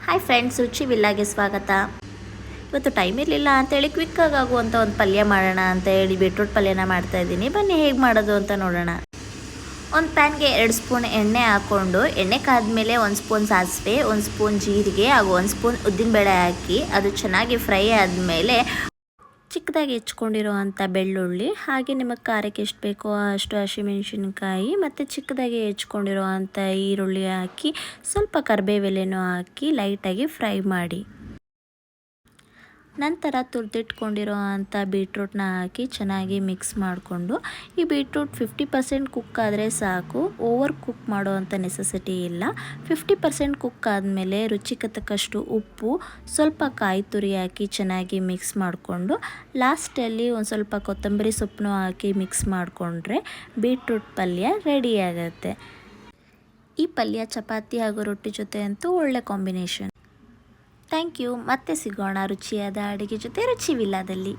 Hi friends, ರುಚಿ ವಿಲ್ಲಾಗೆ ಸ್ವಾಗತ. ಇವತ್ತು ಟೈಮ್ ಇರಲಿಲ್ಲ ಅಂತೇಳಿ ಕ್ವಿಕ್ಕಾಗಿ ಆಗುವಂಥ ಒಂದು ಪಲ್ಯ ಮಾಡೋಣ ಅಂತ ಹೇಳಿ ಬೀಟ್ರೂಟ್ ಪಲ್ಯನ ಮಾಡ್ತಾಯಿದ್ದೀನಿ. ಬನ್ನಿ ಹೇಗೆ ಮಾಡೋದು ಅಂತ ನೋಡೋಣ. ಒಂದು ಪ್ಯಾನ್ಗೆ 2 ಸ್ಪೂನ್ ಎಣ್ಣೆ ಹಾಕ್ಕೊಂಡು, ಎಣ್ಣೆ ಕಾದ್ಮೇಲೆ 1 ಸ್ಪೂನ್ ಸಾಸಿವೆ, 1 ಸ್ಪೂನ್ ಜೀರಿಗೆ ಹಾಗೂ 1 ಸ್ಪೂನ್ ಉದ್ದಿನಬೇಳೆ ಹಾಕಿ ಅದು ಚೆನ್ನಾಗಿ ಫ್ರೈ ಆದಮೇಲೆ ಚಿಕ್ಕದಾಗಿ ಹೆಚ್ಕೊಂಡಿರೋ ಅಂಥ ಬೆಳ್ಳುಳ್ಳಿ, ಹಾಗೆ ನಿಮಗೆ ಖಾರಕ್ಕೆ ಎಷ್ಟು ಬೇಕೋ ಅಷ್ಟು ಹಸಿಮೆಣಸಿನ್ಕಾಯಿ ಮತ್ತು ಚಿಕ್ಕದಾಗಿ ಹೆಚ್ಕೊಂಡಿರೋ ಅಂಥ ಈರುಳ್ಳಿ ಹಾಕಿ ಸ್ವಲ್ಪ ಕರಿಬೇವೆಲೆನೂ ಹಾಕಿ ಲೈಟಾಗಿ ಫ್ರೈ ಮಾಡಿ. ನಂತರ ತುರಿದಿಟ್ಕೊಂಡಿರೋ ಅಂಥ ಬೀಟ್ರೂಟ್ನ ಹಾಕಿ ಚೆನ್ನಾಗಿ ಮಿಕ್ಸ್ ಮಾಡಿಕೊಂಡು, ಈ ಬೀಟ್ರೂಟ್ 50% ಕುಕ್ ಆದರೆ ಸಾಕು, ಓವರ್ ಕುಕ್ ಮಾಡೋ ಅಂಥ ನೆಸೆಸಿಟಿ ಇಲ್ಲ. 50% ಕುಕ್ ಆದಮೇಲೆ ರುಚಿಗೆ ತಕ್ಕಷ್ಟು ಉಪ್ಪು, ಸ್ವಲ್ಪ ಕಾಯಿ ತುರಿ ಹಾಕಿ ಚೆನ್ನಾಗಿ ಮಿಕ್ಸ್ ಮಾಡಿಕೊಂಡು ಲಾಸ್ಟಲ್ಲಿ ಒಂದು ಸ್ವಲ್ಪ ಕೊತ್ತಂಬರಿ ಸೊಪ್ಪನ್ನು ಹಾಕಿ ಮಿಕ್ಸ್ ಮಾಡಿಕೊಂಡ್ರೆ ಬೀಟ್ರೂಟ್ ಪಲ್ಯ ರೆಡಿ ಆಗುತ್ತೆ. ಈ ಪಲ್ಯ ಚಪಾತಿ ಹಾಗೂ ರೊಟ್ಟಿ ಜೊತೆ ಅಂತೂ ಒಳ್ಳೆ ಕಾಂಬಿನೇಷನ್. Thank you. ಮತ್ತೆ ಸಿಗೋಣ ರುಚಿಯಾದ ಅಡುಗೆ ಜೊತೆ ರುಚಿ ವಿಲ್ಲಾದಲ್ಲಿ.